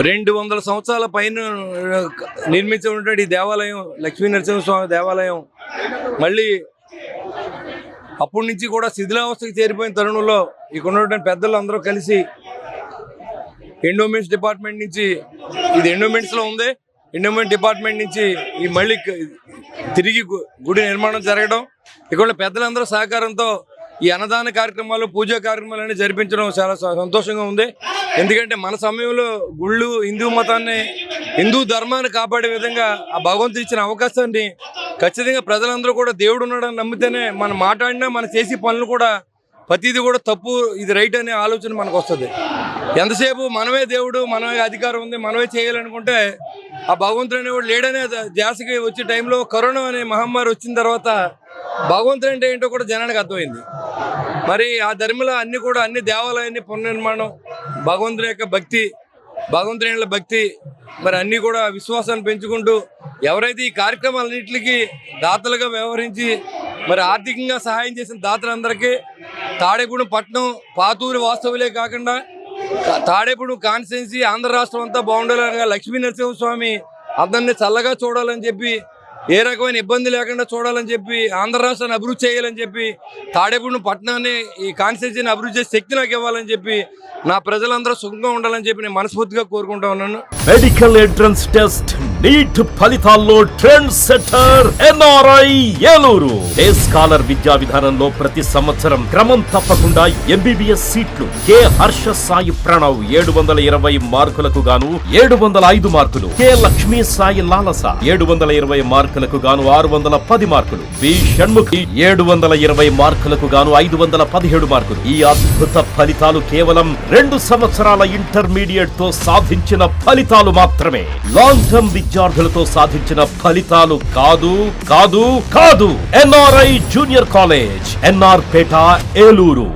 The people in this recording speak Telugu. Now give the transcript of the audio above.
200 సంవత్సరాల పైన నిర్మించినటువంటి ఈ దేవాలయం లక్ష్మీ నరసింహస్వామి దేవాలయం మళ్ళీ అప్పటి నుంచి కూడా శిథిలావస్థకి చేరిపోయిన తరుణంలో ఇక్కడ ఉన్నటువంటి పెద్దలు అందరూ కలిసి ఎండోమెంట్స్ డిపార్ట్మెంట్ నుంచి ఇది ఎండోమెంట్స్లో ఉంది, ఎండోమెంట్ డిపార్ట్మెంట్ నుంచి ఈ మళ్ళీ తిరిగి గుడి నిర్మాణం జరగడం, ఇక్కడ పెద్దలందరూ సహకారంతో ఈ అన్నదాన కార్యక్రమాలు పూజా కార్యక్రమాలన్నీ జరిపించడం చాలా సంతోషంగా ఉంది. ఎందుకంటే మన సమయంలో గుళ్ళు హిందూ మతాన్ని హిందూ ధర్మాన్ని కాపాడే విధంగా ఆ భగవంతుడు ఇచ్చిన అవకాశాన్ని ఖచ్చితంగా ప్రజలందరూ కూడా దేవుడు ఉన్నాడని నమ్మితేనే మనం మాట్లాడినా మనం చేసే పనులు కూడా ప్రతిదీ కూడా తప్పు ఇది రైట్ అనే ఆలోచన మనకు వస్తుంది. ఎంతసేపు మనమే దేవుడు మనమే అధికారం ఉంది మనమే చేయాలనుకుంటే ఆ భగవంతుడు అనేవాడు లేడనే ధ్యాసకి వచ్చే టైంలో కరోనా అనే మహమ్మారి వచ్చిన తర్వాత భగవంతుడు అంటే ఏంటో కూడా జనానికి అర్థమైంది. మరి ఆ ధర్మలో అన్ని దేవాలయాన్ని పునర్నిర్మాణం భగవంతుని యొక్క భక్తి భగవంతుని భక్తి మరి అన్నీ కూడా విశ్వాసాన్ని పెంచుకుంటూ ఎవరైతే ఈ కార్యక్రమాలన్నింటికి దాతలుగా వ్యవహరించి మరి ఆర్థికంగా సహాయం చేసిన దాతలందరికీ తాడేపూడి పట్నం పాతూరు వాస్తవులే కాకుండా తాడేపూడి కాన్స్టిట్యున్సీ ఆంధ్ర రాష్ట్రం అంతా బాగుండాలని లక్ష్మీ నరసింహస్వామి అందరినీ చల్లగా చూడాలని చెప్పి ఏ రకమైన ఇబ్బంది లేకుండా చూడాలని చెప్పి ఆంధ్ర రాష్ట్రాన్ని అభివృద్ధి చేయాలని చెప్పి తాడేపూడి పట్టణాన్ని ఈ కాన్స్టిట్యున్సీని అభివృద్ధి చేసే శక్తి నాకు ఇవ్వాలని చెప్పి నా ప్రజలందరూ సుఖంగా ఉండాలని చెప్పి నేను మనస్ఫూర్తిగా కోరుకుంటా ఉన్నాను. మెడికల్ ఎంట్రన్స్ టెస్ట్ నీట్ ఫలితాల్లో trend setter NRI Eluru. Day scholar విద్యా విధానంలో ప్రతి సంవత్సరం క్రమం తప్పకుండా ఎంబీబీఎస్ సీట్లు. కె హర్ష సాయి ప్రణవ్ 720 మార్కులకు గాను 705 మార్కులు. కె లక్ష్మీ సాయి లాలస 720 మార్కులకు గాను 610 మార్కులు. బి షణ్ముఖి 720 మార్కులకు గాను 517 మార్కులు. ఈ అద్భుత ఫలితాలు కేవలం 2 సంవత్సరాల ఇంటర్మీడియట్ తో సాధించిన ఫలితాలు మాత్రమే. లాంగ్ టర్మ్ విద్యార్థులతో సాధించిన ఫలితాలు కాదు కాదు కాదు. ఎన్ఆర్ఐ జూనియర్ కాలేజ్, ఎన్ఆర్ పేట, ఏలూరు.